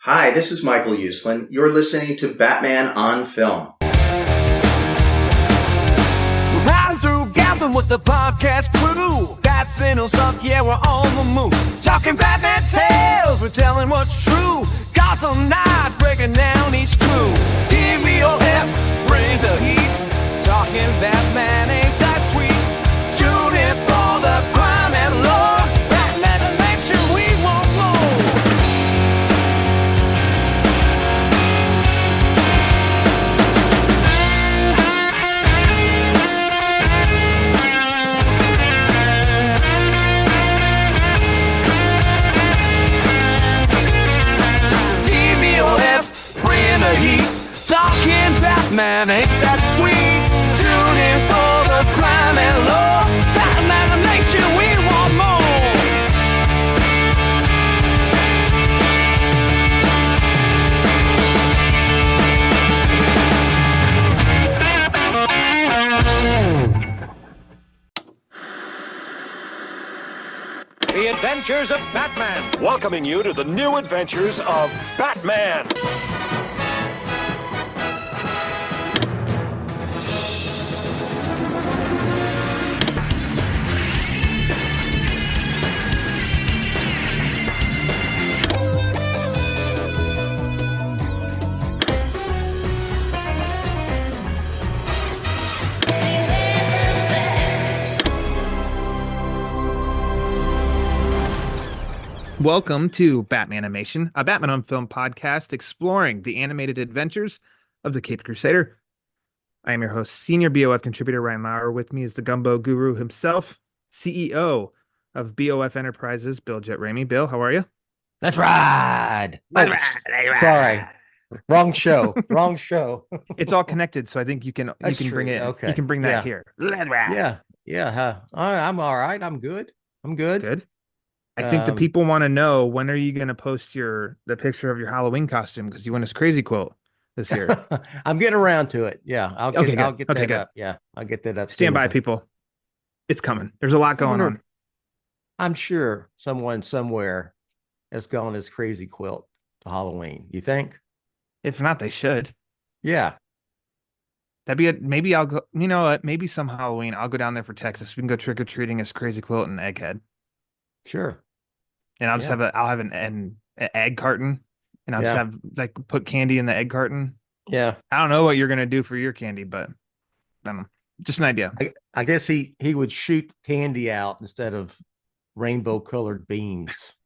Hi, this is Michael Uslan. You're listening to Batman on Film. We're riding through Gotham with the podcast crew. Bats in us up, yeah, we're on the move. Talking Batman tales, we're telling what's true. Gotham Knights breaking down each clue. TBOF, bring the heat. Talking Batman ain't that sweet. Tune in for the crime and lore. Batman to make sure we want more. Talking Batman ain't that sweet. Tune in for the crime and lore. Batman to make sure we want more. The Adventures of Batman. Welcoming you to the new adventures of Batman. Welcome to Batmanimation, a Batman on Film podcast exploring the animated adventures of the Caped Crusader. I am your host, Senior BOF contributor Ryan Lauer. With me is the Gumbo Guru himself, CEO of BOF Enterprises, Bill Jet Ramey. Bill, how are you? Let's ride. Sorry, wrong show. Wrong show. It's all connected, so I think you can bring it. Okay. You can bring that here. Let's ride. Yeah. I'm all right. I'm good. Good. I think the people want to know, when are you going to post the picture of your Halloween costume, because you won this crazy quilt this year. I'm getting around to it. Yeah, I'll get that good. up. Yeah, I'll get that up. Stand by, people. It's coming. There's a lot going on. I'm sure someone somewhere has gone this crazy quilt to Halloween. You think? If not, they should. Yeah. That'd be it. Maybe I'll go. You know what? Maybe some Halloween I'll go down there for Texas. We can go trick or treating as Crazy Quilt and Egghead. Sure. And I'll just have an egg carton, and I'll just have put candy in the egg carton. Yeah. I don't know what you're gonna do for your candy, but I don't know. Just an idea. I guess he would shoot candy out instead of rainbow colored beans.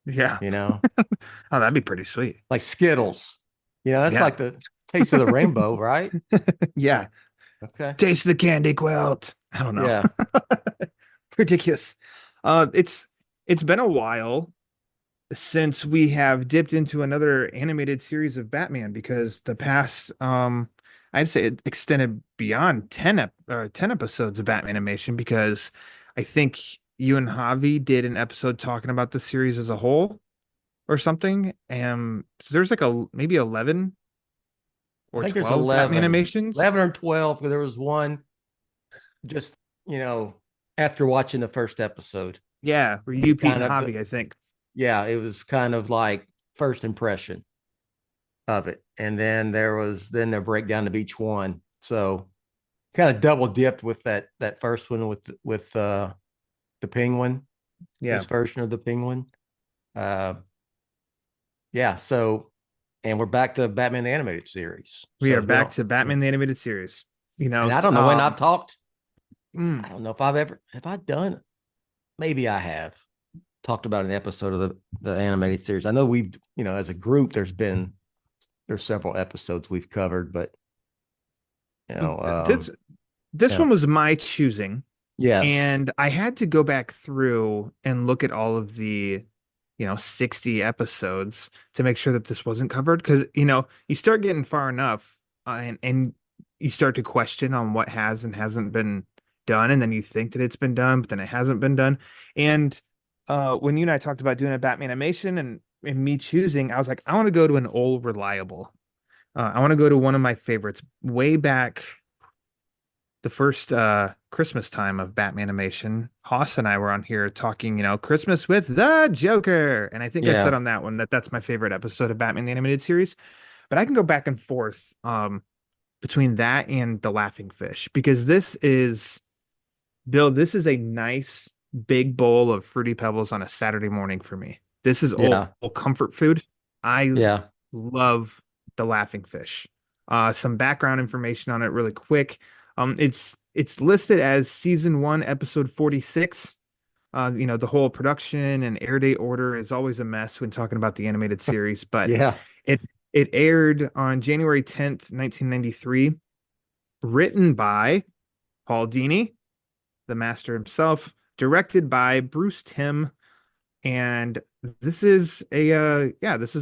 Yeah. You know? Oh, that'd be pretty sweet. Like Skittles. You know, that's like the taste of the rainbow, right? Yeah. Okay. Taste the candy quilt. I don't know. Yeah. Ridiculous. It's been a while since we have dipped into another animated series of Batman, because the past I'd say it extended beyond 10 episodes of Batmanimation, because I think you and Javi did an episode talking about the series as a whole or something. So there's maybe 11 or 12 Batmanimations. 11 or 12, because there was one just, after watching the first episode. Yeah, were you, Pete, and Javi, I think. Yeah, it was kind of like first impression of it. And then their breakdown of each one. So kind of double dipped with that first one with the Penguin. Yeah. This version of the Penguin. So, and we're back to Batman the Animated Series. We are back to Batman the Animated Series. And I don't know when I've talked. I don't know if have I done. Maybe I have talked about an episode of the animated series. I know we've, as a group, there's several episodes we've covered, but this one was my choosing. Yeah. And I had to go back through and look at all of the, 60 episodes to make sure that this wasn't covered. Because, you start getting far enough and you start to question on what has and hasn't been done, and then you think that it's been done, but then it hasn't been done. And when you and I talked about doing a Batmanimation and me choosing, I was like, I want to go to an old reliable. I want to go to one of my favorites way back. the first Christmas time of Batmanimation, Hoss and I were on here talking, Christmas with the Joker. And I think I said Yeah. on that one that that's my favorite episode of Batman the Animated Series. But I can go back and forth between that and the Laughing Fish because this is a nice big bowl of Fruity Pebbles on a Saturday morning for me. This is Yeah. all comfort food. I Yeah. love the Laughing Fish. Some background information on it really quick. It's listed as season 1, episode 46. The whole production and air date order is always a mess when talking about the animated series, but Yeah. it it aired on January 10th, 1993, written by Paul Dini, the master himself, directed by Bruce Timm, and this is a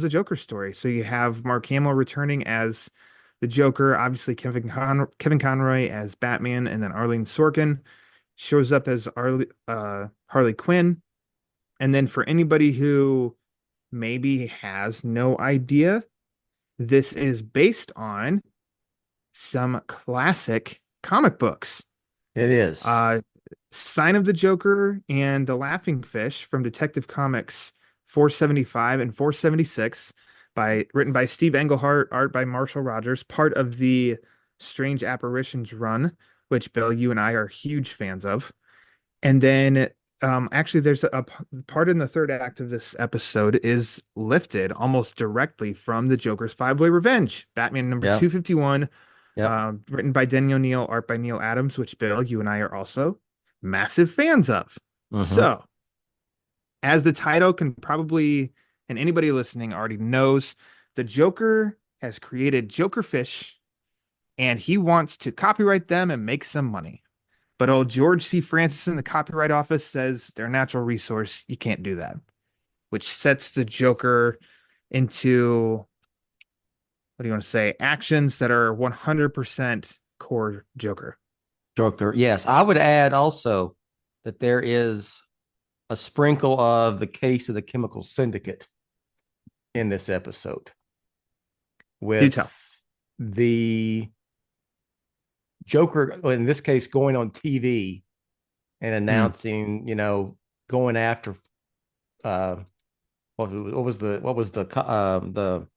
Joker story. So you have Mark Hamill returning as the Joker, obviously Kevin Conroy as Batman, and then Arlene Sorkin shows up as Harley Quinn. And then for anybody who maybe has no idea, this is based on some classic comic books. It is. Sign of the Joker and the Laughing Fish from Detective Comics 475 and 476 written by Steve Englehart, art by Marshall Rogers, part of the Strange Apparitions run, which Bill, you and I are huge fans of. And then actually there's a part in the third act of this episode is lifted almost directly from the Joker's Five-Way Revenge, Batman number Yeah. 251, Yep. written by Denny O'Neil, art by Neil Adams, which Bill, you and I are also massive fans of. Mm-hmm. So, as the title can probably, and anybody listening already knows, the Joker has created Joker Fish, and he wants to copyright them and make some money. But old George C. Francis in the copyright office says they're a natural resource. You can't do that, which sets the Joker into, what do you want to say, actions that are 100% core Joker. Joker. Yes. I would add also that there is a sprinkle of the case of the chemical syndicate in this episode with tell. the Joker, in this case, going on TV and announcing, going after what was the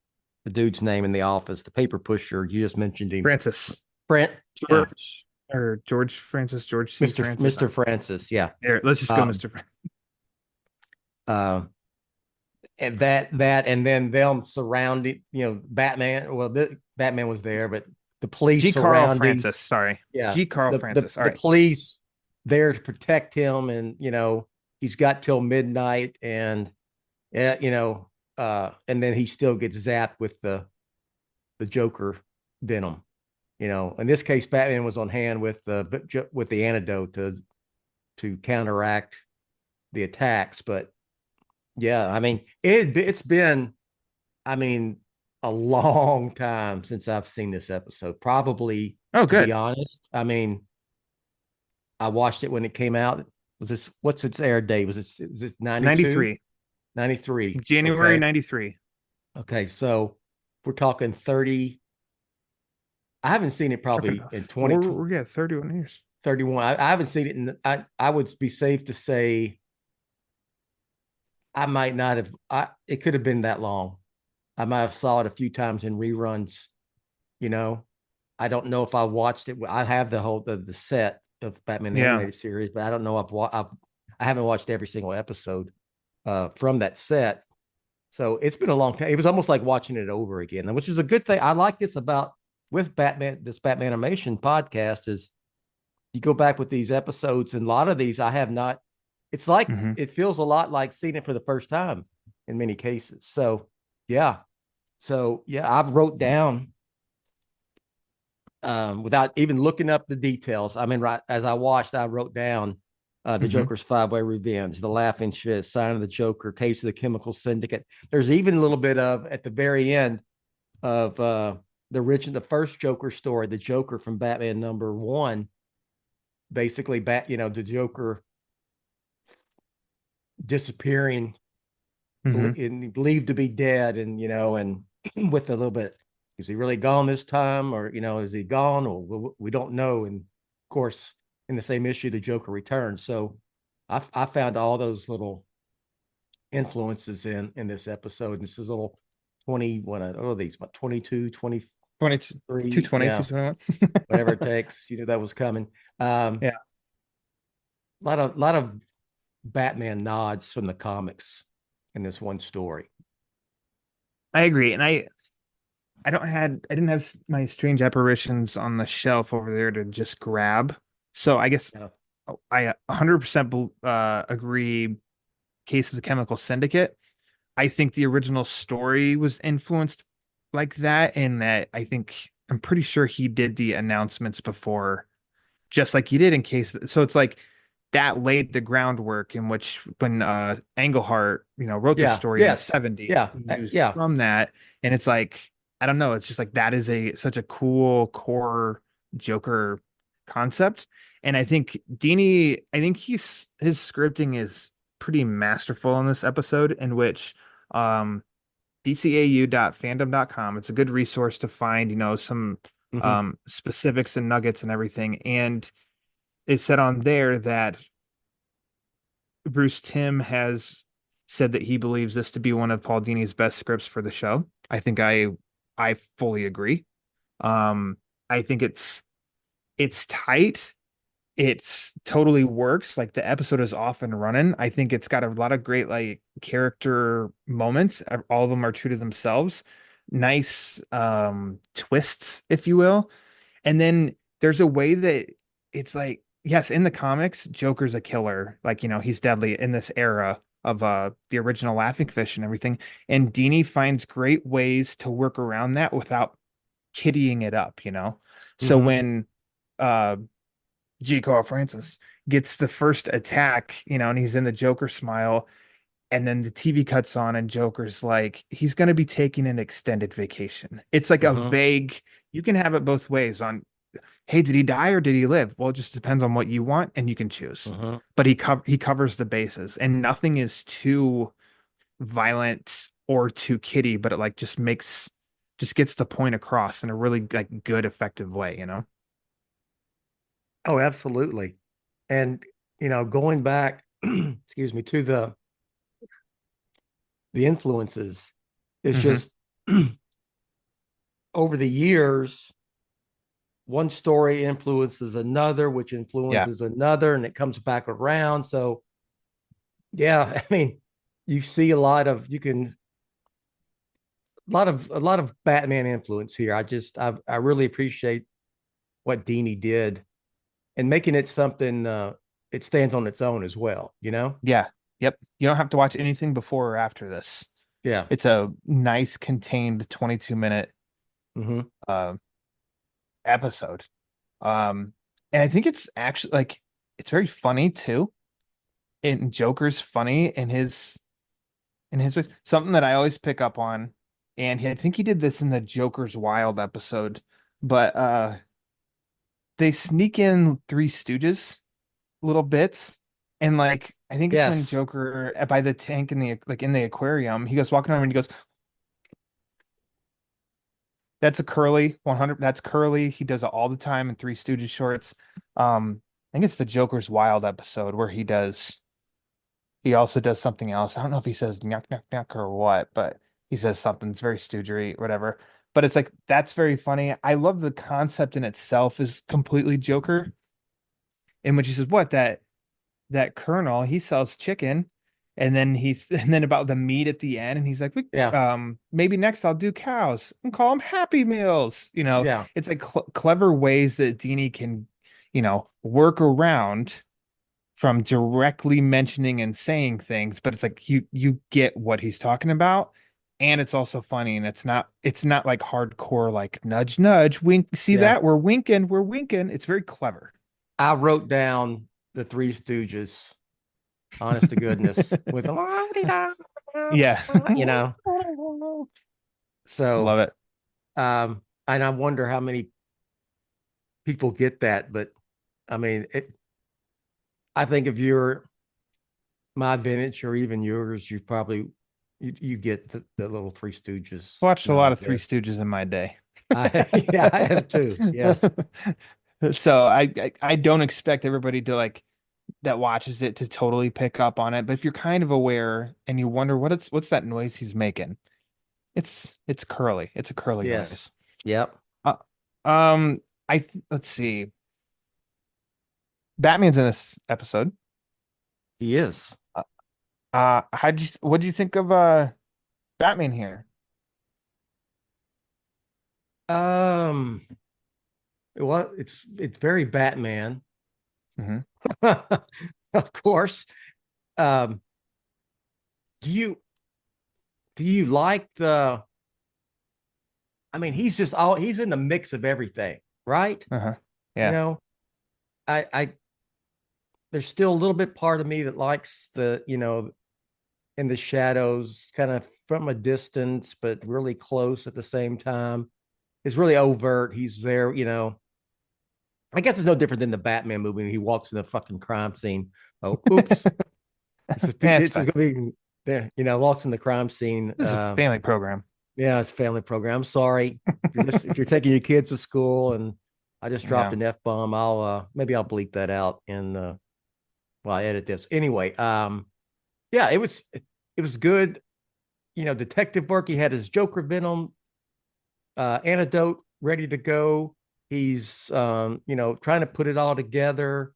dude's name in the office, the paper pusher. You just mentioned him. Francis. Brent. George. Or George Francis, George C. Mr. Francis. Mr. Francis, yeah. Here, let's just go, Mr. And that and then them surrounding, Batman. Well, Batman was there, but the police G. Carl surrounding Francis, sorry. Yeah. G. Carl Francis. All The right. police there to protect him, and he's got till midnight, and and then he still gets zapped with the Joker venom. In this case, Batman was on hand with the antidote to counteract the attacks. But yeah, I mean, it's been, a long time since I've seen this episode. Probably, Oh, good. to be honest. I mean, I watched it when it came out. What's its air date? Is it 92? 93. January Okay. 93. Okay, so we're talking 30. I haven't seen it probably in 20. We're 31 years. 31. I haven't seen it in. I would be safe to say I might not have. It could have been that long. I might have saw it a few times in reruns. I don't know if I watched it. I have the set of Batman the Animated Series, but I don't know. I haven't watched every single episode from that set. So it's been a long time. It was almost like watching it over again, which is a good thing. I like this about with Batman. This Batmanimation podcast is you go back with these episodes, and a lot of these I have not. It's like it feels a lot like seeing it for the first time in many cases. So yeah, I wrote down without even looking up the details. I mean, right as I watched, I wrote down the Joker's Five-Way Revenge, the Laughing Fish, Sign of the Joker, Case of the Chemical Syndicate. There's even a little bit of at the very end of the first Joker story, the Joker from Batman number 1. Basically, the Joker disappearing, believed to be dead, and and with a little bit, is he really gone this time, or is he gone, or we don't know, and course, in the same issue, the Joker returns. So I found all those little influences in this episode. And this is a little 20, what are these, about 22, 23, 220, yeah, 221. whatever it takes. You knew that was coming. Yeah. Lot of Batman nods from the comics in this one story. I agree. And I didn't have my Strange Apparitions on the shelf over there to just grab. So I guess Yeah. I 100% agree. Case of the Chemical Syndicate. I think the original story was influenced like that, in that I'm pretty sure he did the announcements before, just like he did in case. So it's like that laid the groundwork in which when Englehart, wrote the Yeah. story in the Yes. 70s, Yeah. he used Yeah. from that. And it's like, I don't know, it's just like that is such a cool core Joker concept. And I think his scripting is pretty masterful in this episode, in which um dcau.fandom.com, it's a good resource to find, some Mhm. specifics and nuggets and everything. And it said on there that Bruce Timm has said that he believes this to be one of Paul Dini's best scripts for the show. I think I fully agree. I think it's tight. It's totally works. Like, the episode is off and running. I think it's got a lot of great like character moments. All of them are true to themselves. Nice twists, if you will. And then there's a way that it's like, yes, in the comics, Joker's a killer. Like, he's deadly in this era of the original Laughing Fish and everything. And Dini finds great ways to work around that without kiddying it up. So Mhm. when uh G. Carl Francis gets the first attack, and he's in the Joker smile, and then the TV cuts on and Joker's like, he's going to be taking an extended vacation. It's like a Mhm. vague, you can have it both ways on, hey, did he die or did he live? Well, it just depends on what you want and you can choose. Mhm. But he covers the bases, and nothing is too violent or too kiddie, but it like just gets the point across in a really like good, effective way. Oh, absolutely. And going back, excuse me, to the influences, it's Hmm. just over the years, one story influences another, which Yeah. influences another, and it comes back around. So, yeah, I mean, you see a lot of Batman influence here. I really appreciate what Dini did and making it something it stands on its own as well. Yeah. Yep. You don't have to watch anything before or after this. Yeah. It's a nice contained 22-minute Hmm. uh, episode. And I think it's actually like it's very funny too. And Joker's funny in his ways. Something that I always pick up on, and I think he did this in the Joker's Wild episode, but they sneak in Three Stooges little bits. And like I think it's when Yes. Joker by the tank in the aquarium, he goes walking over and he goes, that's a Curly 100. That's Curly. He does it all the time in Three Stooges shorts. I think it's the Joker's Wild episode where he also does something else. I don't know if he says nyuk nyuk nyuk or what, but he says something. It's very stoogery, whatever. But it's like that's very funny. I love the concept in itself is completely Joker. In which he says, what, that Colonel, he sells chicken, and then and then about the meat at the end, and he's like, Yeah. maybe next I'll do cows and call them Happy Meals. Yeah. It's like clever ways that Dini can, work around from directly mentioning and saying things, but it's like you get what he's talking about. And it's also funny, and it's not like hardcore, like nudge, nudge, wink. See Yeah. that? We're winking. It's very clever. I wrote down the Three Stooges, honest to goodness, with Yeah. you know. So, Love it. and I wonder how many people get that, but I mean, I think if you're my vintage or even yours, you get the little Three Stooges Watched a lot nod of Three there. Stooges in my day. Yeah, I have too. Yes. So I don't expect everybody to like that watches it to totally pick up on it. But if you're kind of aware and you wonder what's that noise he's making, it's curly. It's a curly Yes. noise. Yep. Uh, let's see. Batman's in this episode. He is. What'd you think of Batman here? Um, well, it's very Batman, Hmm. of course. Um, do you do you like the? I mean, he's in the mix of everything, right? Uh-huh. You Yeah. know, I there's still a little bit part of me that likes the, in the shadows, kind of from a distance, but really close at the same time. It's really overt. He's there, I guess it's no different than the Batman movie when he walks in the fucking crime scene. Oh, oops. Yeah, it's It's fine. just gonna be there, walks in the crime scene. This is a family program. Yeah, it's a family program. I'm sorry. If you're taking your kids to school and I just dropped Yeah. an F bomb, I'll maybe I'll bleep that out in while I edit this. Anyway, yeah, it was good. Detective work. He had his Joker Venom antidote ready to go. He's trying to put it all together.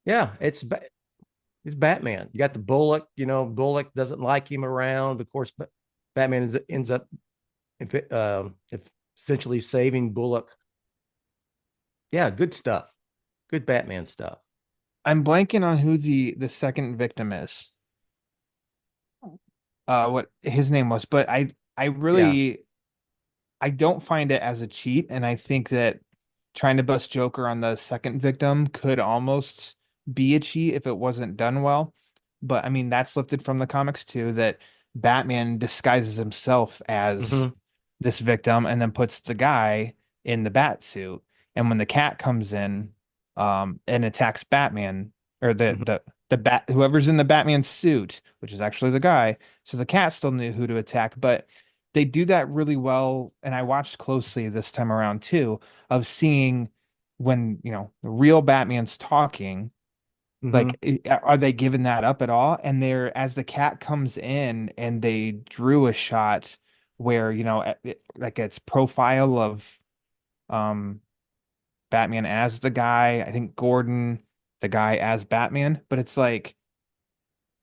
Yeah, it's Batman. You got the Bullock. Bullock doesn't like him around. Of course, but Batman ends up essentially saving Bullock. Yeah, good stuff. Good Batman stuff. I'm blanking on who the second victim is. What his name was, but I Yeah. really I don't find it as a cheat, and I think that trying to bust Joker on the second victim could almost be a cheat if it wasn't done well. But I mean, that's lifted from the comics too, that Batman disguises himself as Hmm. this victim and then puts the guy in the bat suit. And when the cat comes in, and attacks Batman or Hmm. the bat whoever's in the Batman suit, which is actually the guy, so the cat still knew who to attack, but they do that really well. And I watched closely this time around too, of seeing when, the real Batman's talking, Hmm. like, are they giving that up at all? And they're, as the cat comes in and they drew a shot where, like it's profile of, um, Batman as the guy, I think Gordon, the guy as Batman, but it's like,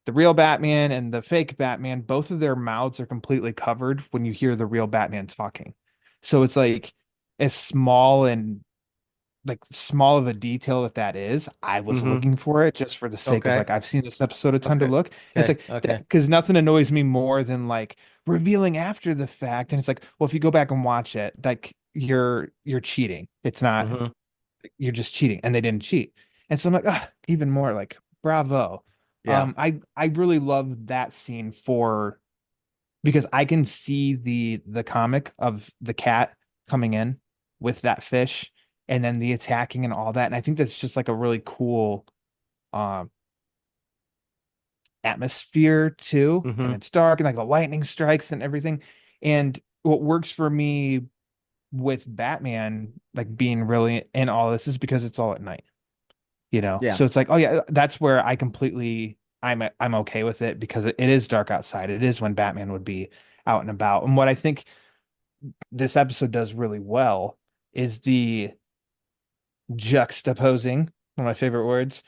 the real Batman and the fake Batman, both of their mouths are completely covered when you hear the real Batman talking. So it's like as small and like small of a detail that is. I was Hmm. looking for it just for the sake of Okay. like I've seen this episode a ton to Okay. look. And it's Okay. like that Okay. because nothing annoys me more than like revealing after the fact. And it's like, well, if you go back and watch it, like you're cheating. It's not, Hmm. you're just cheating, and they didn't cheat. And so I'm like, ah, even more like bravo. Yeah. I really love that scene for because I can see the comic of the cat coming in with that fish and then the attacking and all that. And I think that's just like a really cool um atmosphere too. And Hmm. it's dark and like the lightning strikes and everything. And what works for me with Batman like being really in all this is because it's all at night. Yeah. So it's like, oh yeah, that's where I'm okay with it because it is dark outside. It is when Batman would be out and about. And what I think this episode does really well is the juxtaposing, one of my favorite words,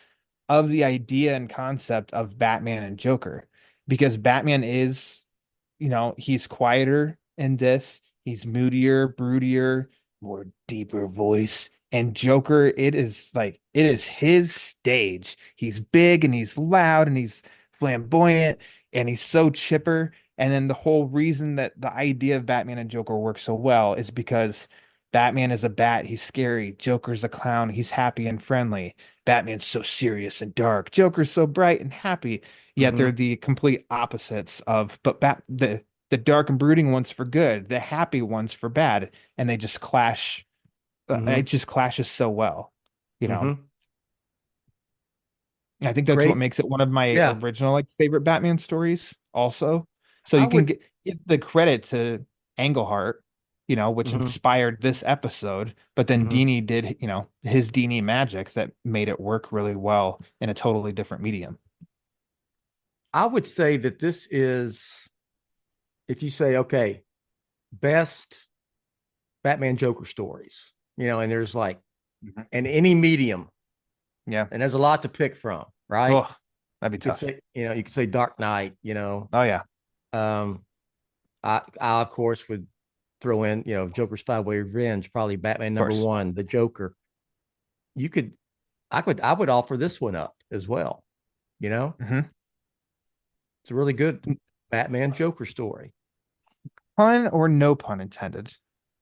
of the idea and concept of Batman and Joker. Because Batman is, he's quieter in this, he's moodier, broodier, more deeper voice. And Joker, it is his stage. He's big and he's loud and he's flamboyant and he's so chipper. And then the whole reason that the idea of Batman and Joker works so well is because Batman is a bat, he's scary. Joker's a clown, he's happy and friendly. Batman's so serious and dark. Joker's so bright and happy. Yet they're Hmm. the complete opposites of, but the dark and brooding ones for good, the happy ones for bad, and they just clash. It Hmm. just clashes so well, you know. Hmm. I think that's what Great. makes it one of my Yeah. original like favorite Batman stories. Also, so I you can would. give the credit to Englehart which Hmm. inspired this episode. But then Hmm. Dini did, his Dini magic that made it work really well in a totally different medium. I would say that this is, if you say, okay, best Batman Joker stories, and there's like, Mhm. in any medium, Yeah. and there's a lot to pick from, right? Oh, that'd be You could tough. say, you could say Dark Knight, Oh yeah. um, I of course would throw in, Joker's Five Way Revenge, probably Batman Of number course. one, the Joker. You could, I would offer this one up as well. You know, Hmm. it's a really good Batman Joker story. Pun or no pun intended?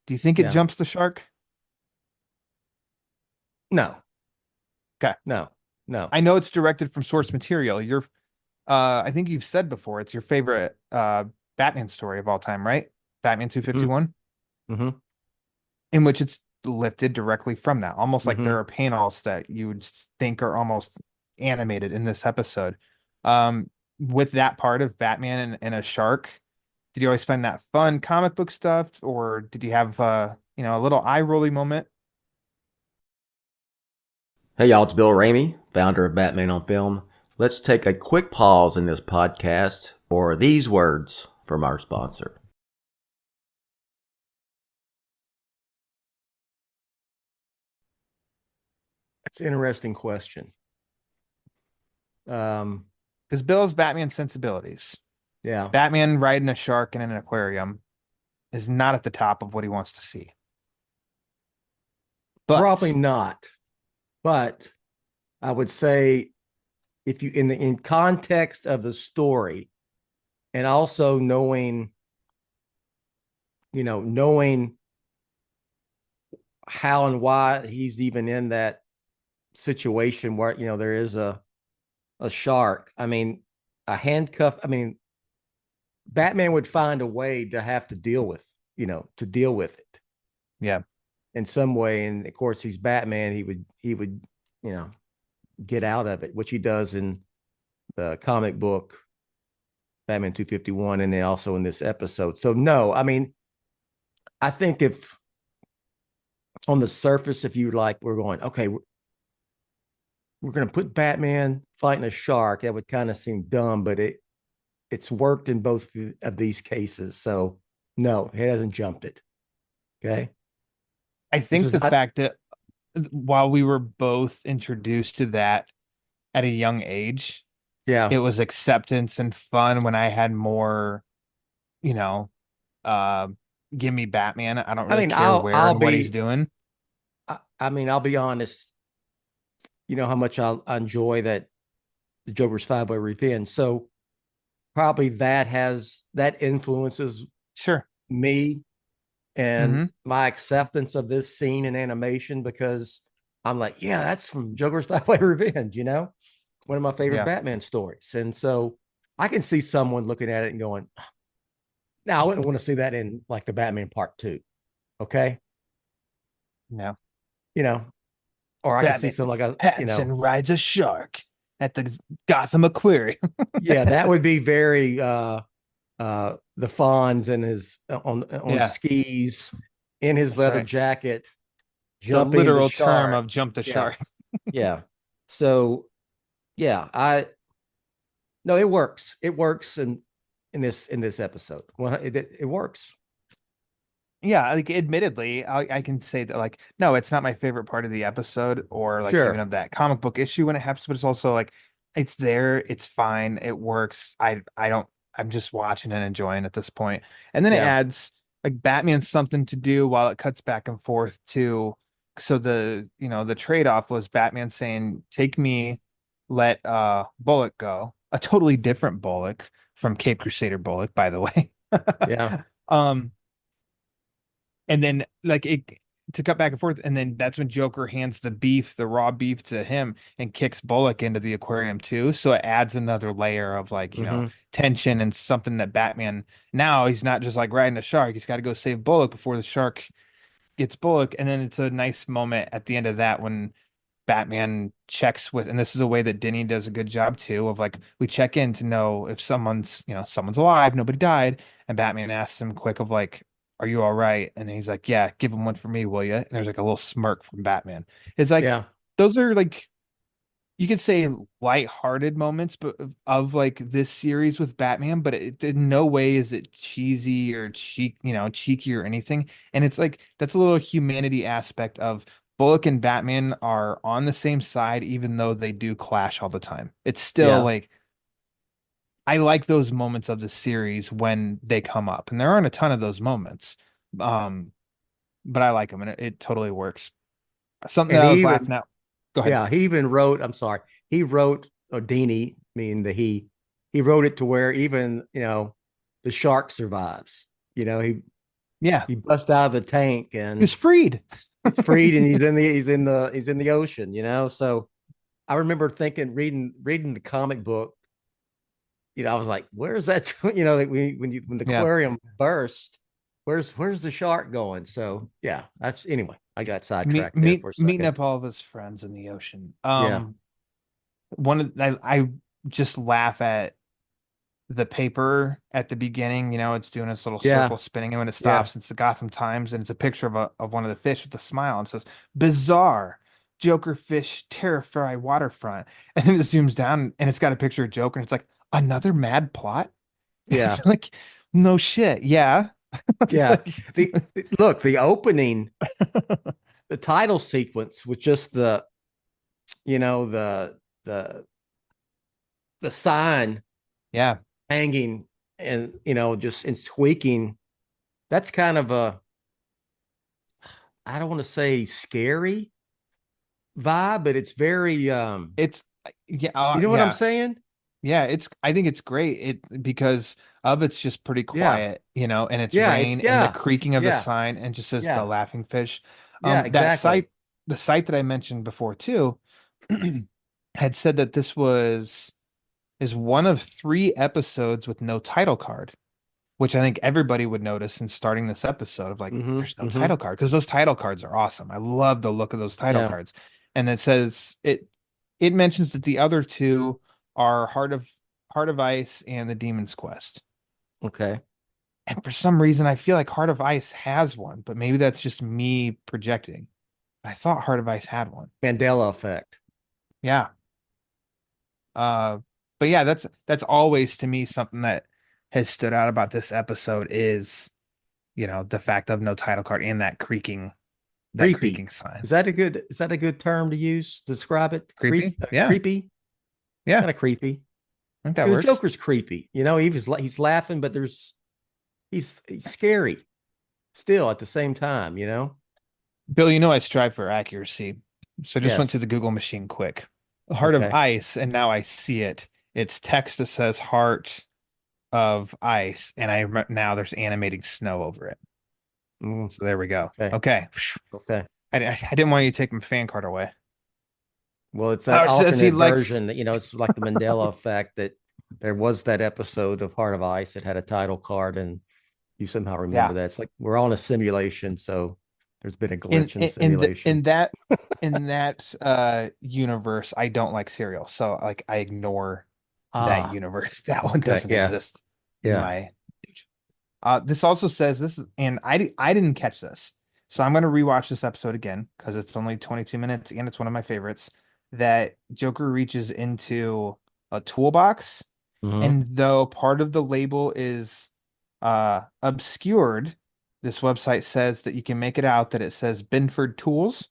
Do you think it Yeah, jumps the shark? no, Okay. no, no. I know it's directed from source material. I think you've said before it's your favorite Batman story of all time, right? Batman Hmm. 251, Hmm. in which it's lifted directly from that. Almost like Hmm. there are panels that you would think are almost animated in this episode. With that part of Batman and a shark, did you always find that fun comic book stuff, or did you have a little eye rolly moment? Hey y'all, it's Bill Ramey, founder of Batman on Film. Let's take a quick pause in this podcast for these words from our sponsor. That's an interesting question. Um, Because Bill's Batman sensibilities. yeah, Batman riding a shark in an aquarium is not at the top of what he wants to see. probably But not. But I would say, if you in context of the story, and also knowing how and why he's even in that situation where there is a shark. I mean, a handcuff. I mean, Batman would find a way to have to deal with it yeah, in some way. And of course, he's Batman. He would get out of it, which he does in the comic book Batman 251, and then also in this episode. So no, I mean, I think if on the surface, if you like, we're going, okay, we're going to put Batman fighting a shark, that would kind of seem dumb, but it's worked in both of these cases. So no, he hasn't jumped it. Okay. I This think is the not, fact that while we were both introduced to that at a young age, yeah. it was acceptance and fun when I had more, you know, uh, give me Batman. I don't I really mean, care I'll where I'll and what he's be doing. I mean, I'll be honest, how much I enjoy that the Joker's Five Way Revenge. So probably that influences Sure. me and Hmm. my acceptance of this scene in animation, because I'm like, yeah, that's from Joker's Five Way Revenge, one of my favorite Yeah. Batman stories. And so I can see someone looking at it and going, now I wouldn't want to see that in like the Batman Part Two. Okay. No. You know, or I can see Batman some like Pattinson rides a shark at the Gotham Aquarium. yeah, that would be very the Fonz and his on Yeah, skis in his that's leather right. jacket, The jumping the literal term shark. of jump the Yeah, shark. yeah. So yeah, I no, it works. It works in this episode. Well, it works. Yeah, like admittedly, I can say that like no, it's not my favorite part of the episode or like even Sure. of that comic book issue when it happens, but it's also like it's there, it's fine, it works. I'm just watching and enjoying at this point. And then it Yeah. adds like Batman something to do while it cuts back and forth to so the trade-off was Batman saying, "Take me, let Bullock go." A totally different Bullock from Cape Crusader Bullock, by the way. Yeah. Um and then like it to cut back and forth, and then that's when Joker hands the raw beef to him and kicks Bullock into the aquarium too. So it adds another layer of like, Hmm. tension and something that Batman now he's not just like riding a shark. He's got to go save Bullock before the shark gets Bullock. And then it's a nice moment at the end of that when Batman checks with, and this is a way that Denny does a good job too, of like we check in to know if someone's alive, nobody died, and Batman asks him quick of like, "Are you all right?" And then he's like, "Yeah, give him one for me, will you?" And there's like a little smirk from Batman. It's like Yeah. those are like you could say light-hearted moments, but of like this series with Batman, but it in no way is it cheesy or cheeky or anything. And it's like that's a little humanity aspect of Bullock and Batman are on the same side, even though they do clash all the time. It's still Yeah. like I like those moments of the series when they come up, and there aren't a ton of those moments. Um, but I like them, and it totally works. Something And that I he was laughing even, at. Go ahead. yeah, he even wrote, I'm sorry, he wrote, or Dini, meaning he wrote it to where even, the shark survives. Yeah, He busts out of the tank he was and freed. he's freed and he's in the ocean. So I remember thinking, reading the comic book, I was like, where's that? Like when the Yeah. aquarium burst, where's the shark going? So yeah, that's anyway. I got sidetracked there for a Meeting second. up all of his friends in the ocean. Yeah, One of I just laugh at the paper at the beginning. It's doing its little yeah, circle spinning, and when it yeah, stops, it's the Gotham Times, and it's a picture of one of the fish with a smile, and it says "Bizarre Joker fish terrify waterfront," and then it zooms down, and it's got a picture of Joker, and it's like another mad plot. yeah, It's like no shit, yeah. yeah. Like, Look, the opening, the title sequence with just you know, the the the sign yeah, hanging and just in squeaking. That's kind of a, I don't want to say scary vibe, but it's very it's yeah, you know what I'm yeah. saying? Yeah, I think it's great because of it's just pretty Yeah. quiet, and it's Yeah, it's rain and the yeah. creaking of the Yeah. sign and just says the Yeah. laughing fish. Yeah, That exactly. site, the site that I mentioned before too, had said that this is one of three episodes with no title card, which I think everybody would notice in starting this episode of like, Mhm. there's no Mhm. title card because those title cards are awesome. I love the look of those title Yeah. cards. And it says it mentions that the other two are Heart of Ice and the Demon's Quest. Okay. And for some reason, I feel like Heart of Ice has one, but maybe that's just me projecting. I thought Heart of Ice had one. Mandela effect. Yeah. Uh, but yeah, that's always to me something that has stood out about this episode is, the fact of no title card and that Creepy. creaking sign. Is that a good term to use to describe it? Creepy? Yeah. Creepy. Yeah. Kind of creepy. I think that Because works. Joker's creepy. He's laughing, but he's scary still at the same time. Bill, I strive for accuracy. So I just went to Yes. the Google machine quick. Heart of Okay. Ice, and now I see it. It's text that says Heart of Ice, and now there's animating snow over it. Mm, So there we go. okay. Okay. Okay. I didn't want you to take my fan card away. Well, it's Oh, that it says he alternate likes. version that, it's like the Mandela effect that there was that episode of Heart of Ice that had a title card and you somehow remember Yeah. that. It's like we're on a simulation, so there's been a In glitch in the in in, the, simulation. in that universe, I don't like cereal, so like I ignore that Ah, universe. That one okay. doesn't Yeah. exist in Yeah. my. This also says this, and I didn't catch this, so I'm gonna rewatch this episode again because it's only 22 minutes and it's one of my favorites. That Joker reaches into a toolbox, Hmm. and though part of the label is obscured, this website says that you can make it out that it says Binford Tools.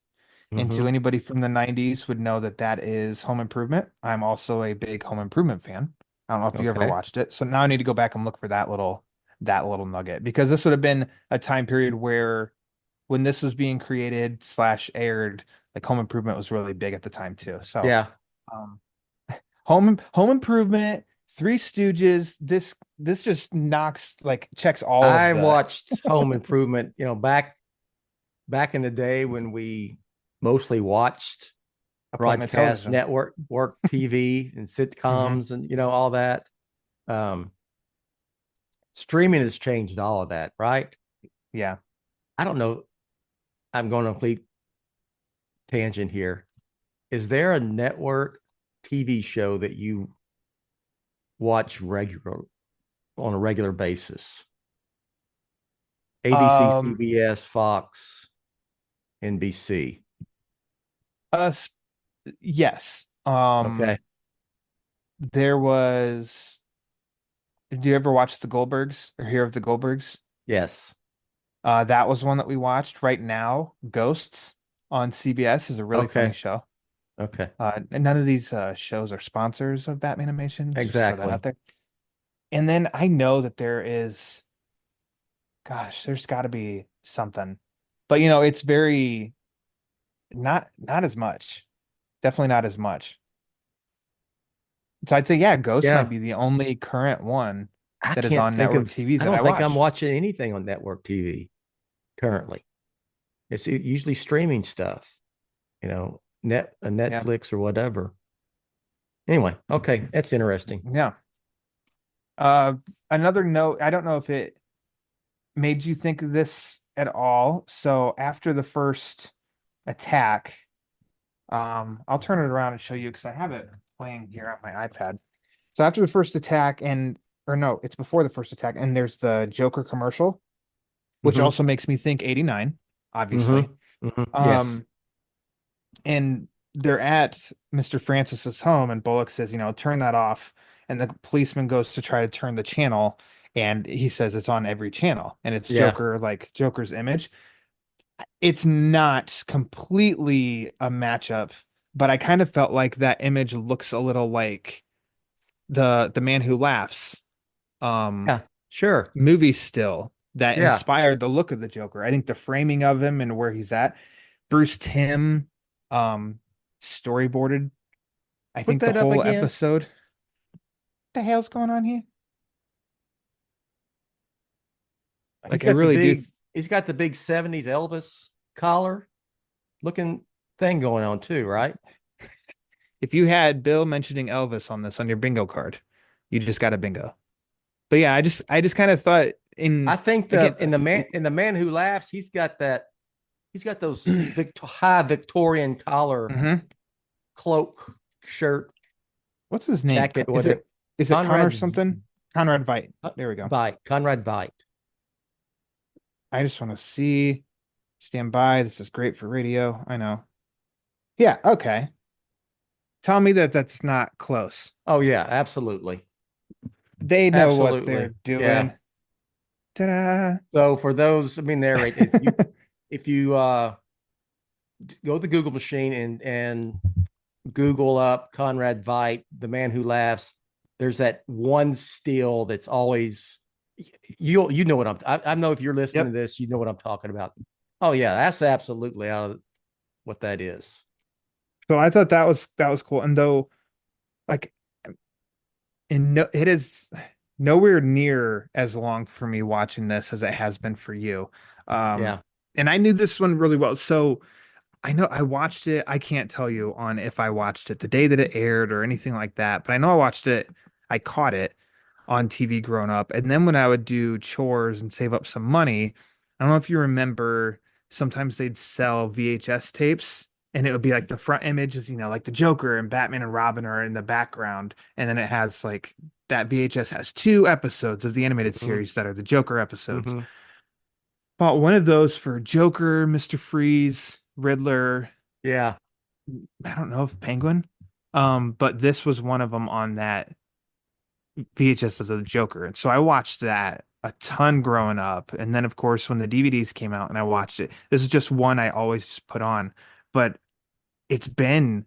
And to Hmm. anybody from the 90s would know that that is Home Improvement. I'm also a big Home Improvement fan. I don't know if you ever Okay. watched it. So now I need to go back and look for that little nugget because this would have been a time period where when this was being created slash aired, like Home Improvement was really big at the time too. So Yeah. um Home Improvement, Three Stooges, this just checks all of I the watched Home Improvement, back in the day when we mostly watched appointment broadcast television. network work TV and Hmm. sitcoms and all that. Um, Streaming has changed all of that, right? Yeah. I don't know. I'm going to complete tangent here. Is there a network TV show that you watch on a regular basis? ABC, Um, CBS, Fox, NBC. uh, s- yes. Okay. There was. Do you ever watch the Goldbergs or hear of the Goldbergs? Yes. That was one that we watched. Right now, Ghosts on CBS is a really funny Okay. show. Okay. And none of these shows are sponsors of Batmanimation. Just throw that Exactly. out there. And then I know that there is, gosh, there's got to be something, but it's very not as much. Definitely not as much. So I'd say, yeah, Ghost might Yeah. be the only current one I that is can't on think network of, TV I that I don't think I'm watch. watching anything on network TV currently. It's usually streaming stuff, a Yeah, Netflix or whatever. Anyway, okay, that's interesting. yeah. Uh, Another note, I don't know if it made you think of this at all. So after the first attack, I'll turn it around and show you because I have it playing here on my iPad. So after the first attack, or no, it's before the first attack, and there's the Joker commercial, which Mm-hmm. also makes me think 89, obviously. Mm-hmm. Mm-hmm. Yes. Um, and they're at Mr. Francis's home, and Bullock says, turn that off. And the policeman goes to try to turn the channel, and he says it's on every channel, and it's Yeah. Joker, like Joker's image. It's not completely a matchup, but I kind of felt like that image looks a little like the Man Who Laughs Yeah. Sure. movie still that Yeah. inspired the look of the Joker. I think the framing of him and where he's at. Bruce Timm um storyboarded, I Put think, the that up whole again. episode. What the hell's going on here? He's Like I got the really do big, he's got the big 70s Elvis collar looking thing going on too, right? if you had Bill mentioning Elvis on this on your bingo card, you just got a bingo. But yeah, I just kind of thought I in think again the man who laughs, he's got those high Victorian collar mhm. cloak shirt What's his name? jacket. Is What it it is it Connor Conrad something? Conrad Veidt. There we go. Conrad Veidt. I just want to see. Stand by. This is great for radio. I know. Yeah, okay. Tell me that that's not close. Oh yeah, absolutely, They know what absolutely, they're yeah. doing. Ta-da. So for those, I mean, if you go to the Google machine and Google up Conrad Veidt, the man who laughs, there's that one still that's always you know what I know if you're listening to Yep. this, you know what I'm talking about. Oh yeah, that's absolutely out of what that is. So I thought that was cool. And though, like, it is nowhere near as long for me watching this as it has been for you. Um, Yeah. and I knew this one really well. So I know I watched it. I can't tell you on if I watched it the day that it aired or anything like that, but I know I watched it. I caught it on TV growing up. And then when I would do chores and save up some money, I don't know if you remember, sometimes they'd sell VHS tapes and it would be like the front image is, like the Joker and Batman and Robin are in the background. And then it has like that VHS has two episodes of the animated Mm-hmm. series that are the Joker episodes. Mm-hmm. Bought one of those for Joker, Mr. Freeze, Riddler. Yeah. I don't know if Penguin. But this was one of them on that VHS of the Joker. And so I watched that a ton growing up. And then of course when the DVDs came out and I watched it, this is just one I always just put on. But it's been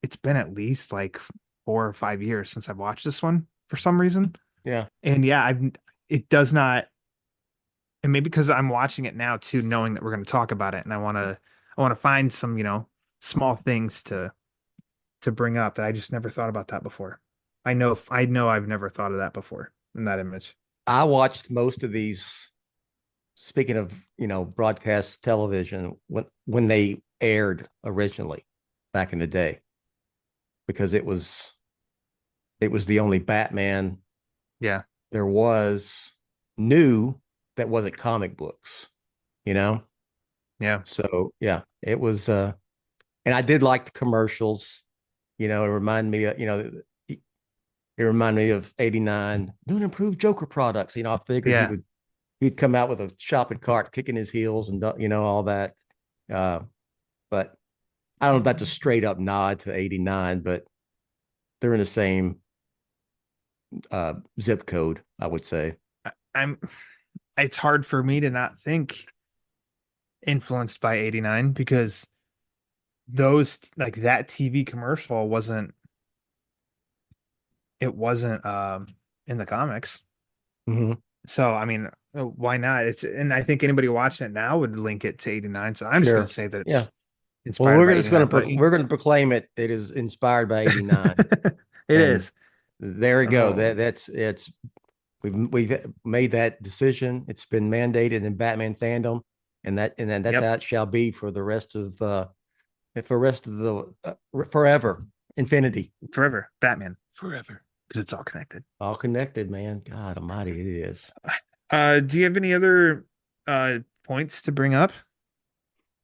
it's been at least like 4 or 5 years since I've watched this one for some reason. Yeah. And yeah, it does not, and maybe because I'm watching it now too, knowing that we're going to talk about it, and I want to find some, small things to bring up that I just never thought about that before. I know I've never thought of that before in that image. I watched most of these, speaking of, broadcast television, when they aired originally back in the day, because it was the only Batman Yeah. there was new that wasn't comic books, you know? Yeah. So yeah, it was and I did like the commercials, it reminded me of, it reminded me of 89, new and improved Joker products. I figured he Yeah. would he'd come out with a shopping cart, kicking his heels, and all that. But I don't know if that's a straight up nod to '89, but they're in the same zip code, I would say. I'm. It's hard for me to not think influenced by '89 because those like that TV commercial wasn't. It wasn't in the comics. Mm-hmm. So I mean, why not? And I think anybody watching it now would link it to '89. So I'm just going to say that it's inspired. Well, by 89, we're going to proclaim it. It is inspired by '89. It is. There we go. Oh. It's we've made that decision. It's been mandated in Batman fandom, and that's how it shall be for the rest of the forever, infinity, Forever, Batman, forever, because it's all connected. all connected. Man, God Almighty, it is. Do you have any other points to bring up?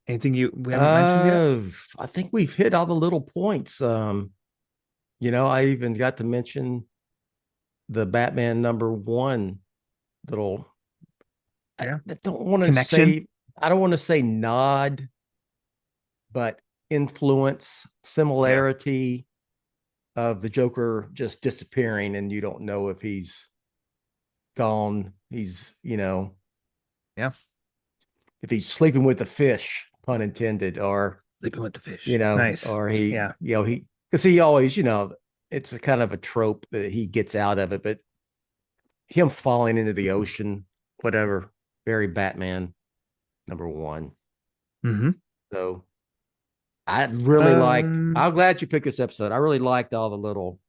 Anything we haven't mentioned yet? I think we've hit all the little points. I even got to mention the Batman #1 little. Yeah. I don't want to Connection? say. I don't want to say nod, but influence, similarity of the Joker just disappearing, and you don't know if he's gone. He's Yeah. if he's sleeping with a fish, pun intended, or Sleeping with the fish. nice, or he, Yeah. because he always, it's a kind of a trope that he gets out of it, but him falling into the ocean, whatever, very Batman #1. Mm-hmm. So I really liked. I'm glad you picked this episode. I really liked all the little,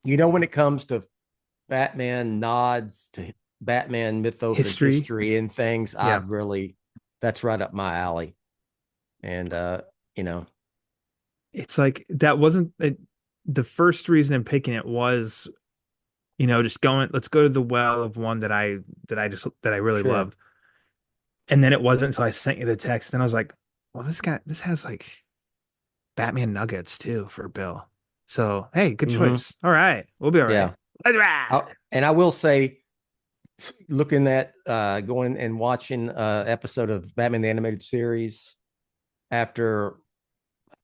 when it comes to Batman nods to Batman mythos and history and things. Yeah. That's right up my alley. And It's like that wasn't the first reason I'm picking it was, just let's go to the well of one that I really Sure. love. And then it wasn't until I sent you the text. Then I was like, well, this has like Batman nuggets too for Bill. So, hey, good choice. All right. We'll be all right. Yeah. Let's ride. And I will say, looking at going and watching episode of Batman the Animated Series after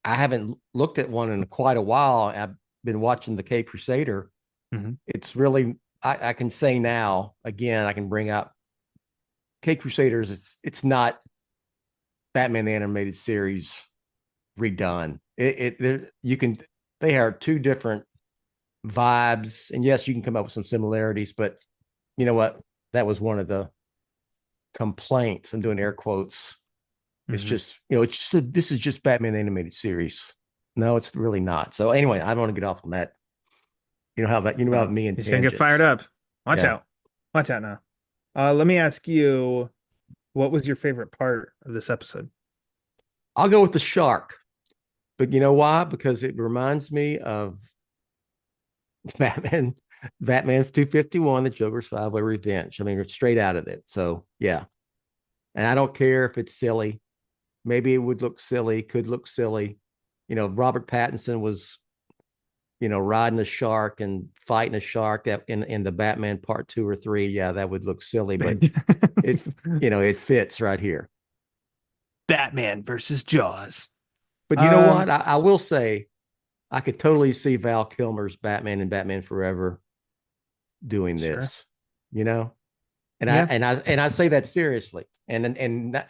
I haven't looked at one in quite a while. I've been watching the Cape Crusader. Mm-hmm. It's really, I can say now, again, I can bring up Cape Crusaders. It's not Batman the Animated Series redone. They are two different vibes. And yes, you can come up with some similarities, but you know what? That was one of the complaints. I'm doing air quotes. It's just, this is just Batman the Animated Series. No, it's really not. So anyway, I don't want to get off on that. How about me and He's gonna get fired up. Watch out now. Let me ask you, what was your favorite part of this episode? I'll go with the shark. But you know why? Because it reminds me of Batman 251, the Joker's 5-Way Revenge. I mean, it's straight out of it. So yeah. And I don't care if it's silly. Maybe it would look silly, could look silly. Robert Pattinson was, riding a shark and fighting a shark in the Batman part 2 or 3. Yeah, that would look silly, but it fits right here. Batman versus Jaws. But you know what? I will say, I could totally see Val Kilmer's Batman and Batman Forever doing this. And I say that seriously, and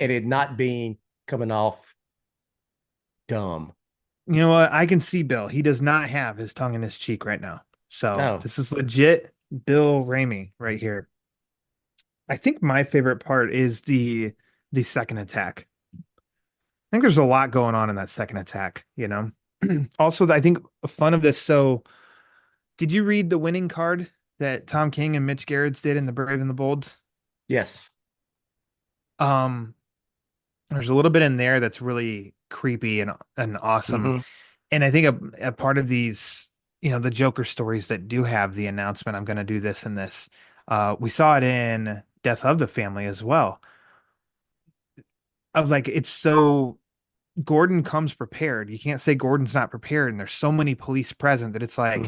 it not being coming off dumb. You know what? I can see Bill. He does not have his tongue in his cheek right now. So This is legit Bill Raimi right here. I think my favorite part is the second attack. I think there's a lot going on in that second attack, Also, I think fun of this. So did you read the winning card that Tom King and Mitch Gerrits did in The Brave and the Bold? Yes. There's a little bit in there that's really creepy and awesome. Mm-hmm. And I think a part of these, the Joker stories that do have the announcement, I'm going to do this and this. We saw it in Death of the Family as well. Of like, it's so Gordon comes prepared. You can't say Gordon's not prepared. And there's so many police present that it's like,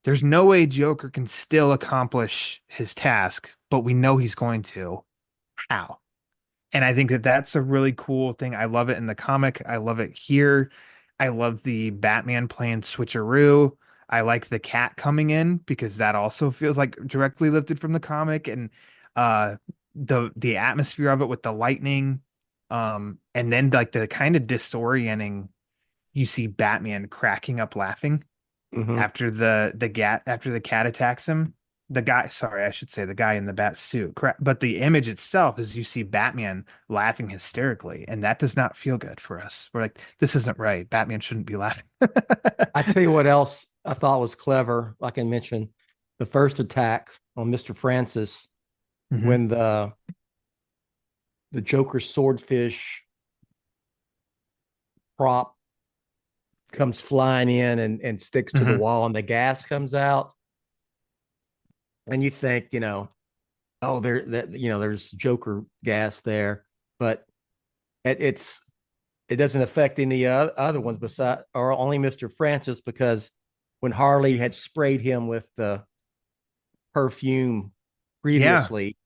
there's no way Joker can still accomplish his task, but we know he's going to. How? And I think that that's a really cool thing. I love it in the comic. I love it here. I love the Batman playing switcheroo. I like the cat coming in because that also feels like directly lifted from the comic, and uh the atmosphere of it with the lightning. And then like the kind of disorienting, you see Batman cracking up laughing Mhm. after after the cat attacks him. The guy, sorry, I should say the guy in the bat suit. But the image itself is you see Batman laughing hysterically, and that does not feel good for us. We're like, this isn't right. Batman shouldn't be laughing. I tell you what else I thought was clever. Like I mentioned, the first attack on Mr. Francis Mhm. when the Joker's swordfish prop comes flying in and sticks to the Mhm. wall, and the gas comes out, and you think, oh, there's Joker gas there, but it doesn't affect any other ones besides, or only Mr. Francis, because when Harley had sprayed him with the perfume Yeah. previously,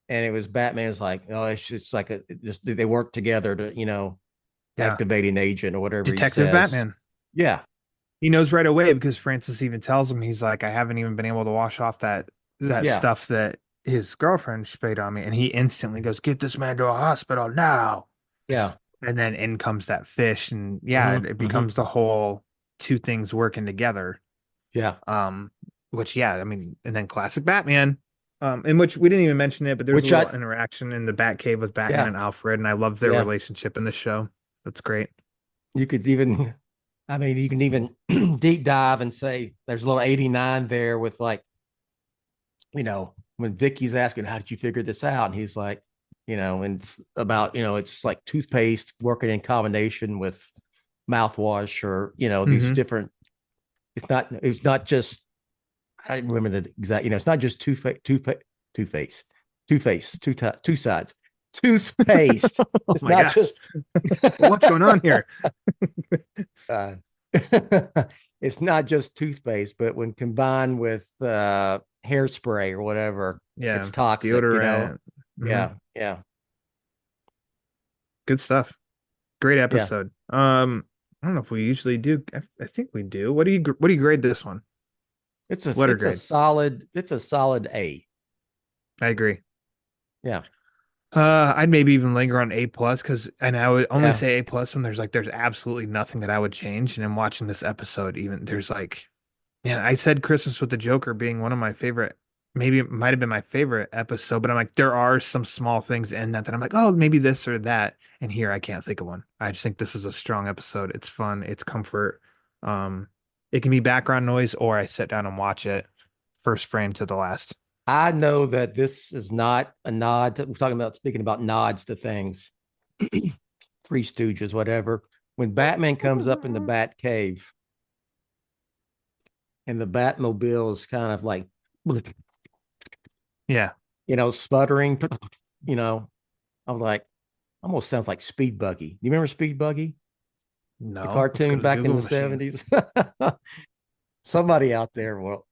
and it was Batman's like, oh, it's like just they work together to, Yeah. activate an agent or whatever he Detective says. Batman. Yeah, He knows right away because Francis even tells him, he's like, I haven't even been able to wash off that yeah, stuff that his girlfriend sprayed on me. And he instantly goes, get this man to a hospital now. yeah. And then in comes that fish, and yeah, Hmm. it Hmm. becomes the whole two things working together. Yeah. Um, which yeah, I mean, and then classic Batman, in which we didn't even mention it, but there's a Which I, little interaction in the Batcave with Batman yeah, and Alfred, and I love their yeah. relationship in the show. That's great. You could even, I mean, you can even deep dive and say there's a little 89 there with, like, when Vicky's asking, how did you figure this out? And he's like, and it's about, it's like toothpaste working in combination with mouthwash, or, these Hmm. different, it's not just, I don't remember the exact, it's not just toothpaste, two sides, toothpaste. Oh It's my not gosh, just, what's going on here? uh, it's not just toothpaste, but when combined with hairspray or whatever, Yeah, it's toxic. deodorant. Hmm. Yeah, yeah, Good stuff. Great yeah. episode. I don't know if we usually do. I think we do. What do you grade this one? Letter grade. It's a solid A. I agree. Yeah, I'd maybe even linger on A plus and I would only yeah. say A plus when there's absolutely nothing that I would change. And I'm watching this episode, even there's like, yeah, I said Christmas with the Joker being one of my favorite, maybe it might have been my favorite episode, but I'm like, there are some small things in that I'm like, oh, maybe this or that. And here I can't think of one. I just think this is a strong episode. It's fun, it's comfort. Um, it can be background noise, or I sit down and watch it first frame to the last. I know that this is not a nod to, we're talking about, speaking about nods to things, Three Stooges, whatever. When Batman comes up in the Bat Cave and the Batmobile is kind of like, Yeah. sputtering, I'm like, almost sounds like Speed Buggy. You remember Speed Buggy, the No, let's go cartoon to the back in Google the machine. 70s? Somebody out there will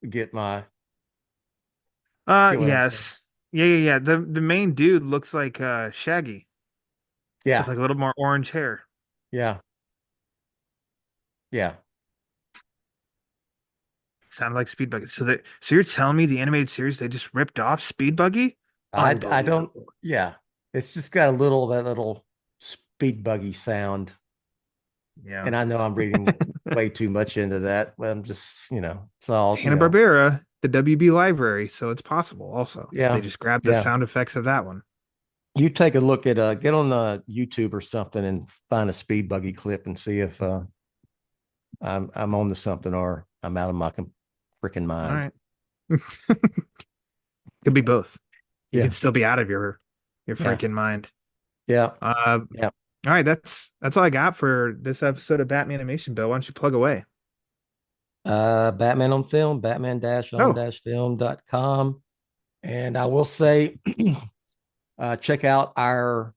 get what I'm saying. Yes. Yeah. The main dude looks like Shaggy with Yeah, like a little more orange hair. yeah, yeah. Sounded like Speed Buggy. So you're telling me the animated series they just ripped off Speed Buggy? I don't, Unbelievable. yeah. It's just got that little Speed Buggy sound. Yeah. And I know I'm reading way too much into that, but I'm just, it's all, Hanna-Barbera, the WB library, so it's possible also. They yeah, just grabbed the yeah. sound effects of that one. You take a look at get on YouTube or something and find a Speed Buggy clip and see if I'm on to something, or I'm out of my freaking All mind. right. Could be both. You Yeah, could still be out of your yeah, freaking mind. yeah, Uh yeah. all right, that's all I got for this episode of Batman Animation. Bill, why don't you plug away? Batman on Film, Oh, batman-on-film.com. And I will say, check out our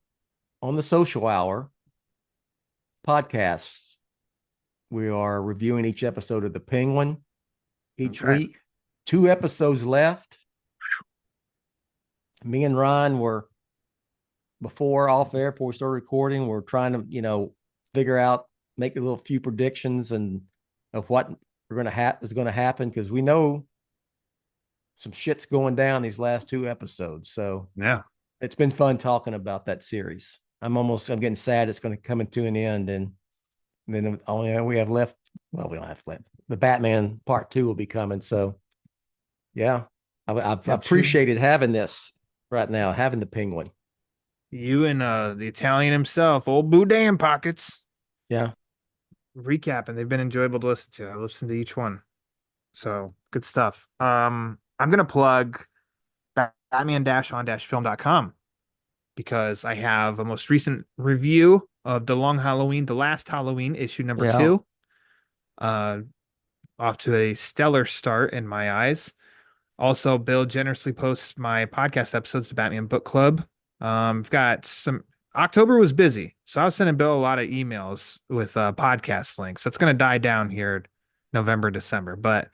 On the Social Hour podcasts. We are reviewing each episode of The Penguin each okay. week. 2 episodes left. Me and Ryan were off air before we started recording. We're trying to, figure out, make a little few predictions and of what is going to happen, because we know some shit's going down these last 2 episodes. So Yeah. it's been fun talking about that series. I'm getting sad it's going to come to an end, and then the only we have left. Well, we don't have left. The Batman Part 2 will be coming. So, yeah, I've appreciated having this right now, having the Penguin. You and the Italian himself, old Boudin Pockets. Yeah. Recapping. They've been enjoyable to listen to. I listened to each one. So good stuff. I'm gonna plug Batman-on-film.com because I have a most recent review of The Last Halloween, issue number 2. Off to a stellar start in my eyes. Also, Bill generously posts my podcast episodes, the Batman Book Club. I've got some. October was busy, so I was sending Bill a lot of emails with podcast links. That's going to die down here November, December. But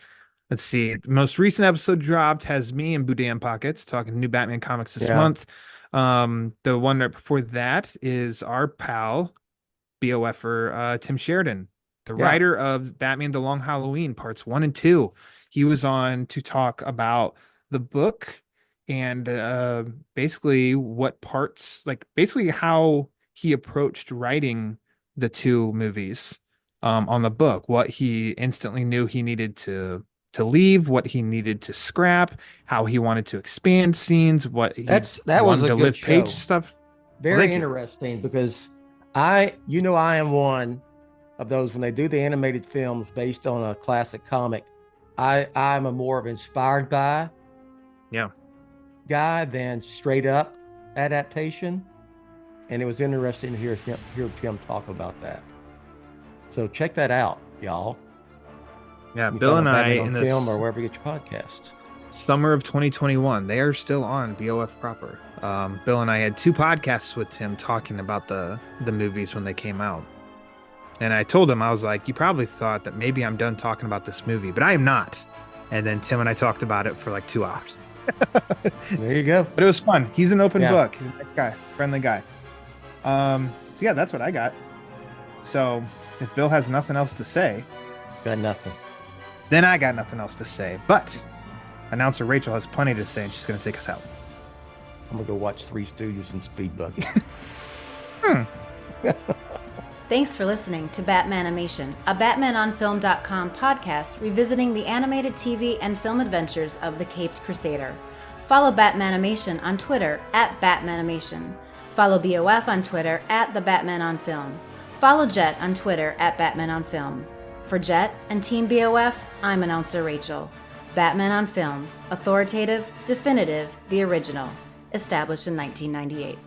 let's see. The most recent episode dropped has me and Boudin Pockets talking new Batman comics this month. The one right before that is our pal, BOFer Tim Sheridan, the writer of Batman The Long Halloween parts 1 and 2. He was on to talk about the book and basically what parts, basically how he approached writing the 2 movies on the book, what he instantly knew he needed to leave, what he needed to scrap, how he wanted to expand scenes, what he that was wanted a to good lift page show. stuff. Very interesting, because I am one of those, when they do the animated films based on a classic comic, I'm a more of inspired by guy than straight up adaptation. And it was interesting to hear Tim talk about that. So check that out, y'all. Yeah, You Bill find and I Batman on in film this or wherever you get your podcasts. summer of 2021, they are still on BOF proper. Bill and I had 2 podcasts with Tim talking about the movies when they came out. And I told him, I was like, you probably thought that maybe I'm done talking about this movie, but I am not. And then Tim and I talked about it for 2 hours. There you go. But it was fun. He's an open book. He's a nice guy, friendly guy. So yeah, that's what I got. So if Bill has nothing else to say, Got nothing. then I got nothing else to say. But announcer Rachel has plenty to say, and she's going to take us out. I'm gonna go watch Three Stooges and Speed Buggy. Thanks for listening to Batmanimation, a BatmanOnFilm.com podcast revisiting the animated TV and film adventures of the Caped Crusader. Follow Batmanimation on Twitter @Batmanimation. Follow BOF on Twitter @TheBatmanOnFilm. Follow Jet on Twitter @BatmanOnFilm. For Jet and Team BOF, I'm announcer Rachel. Batman on Film, authoritative, definitive, the original. Established in 1998.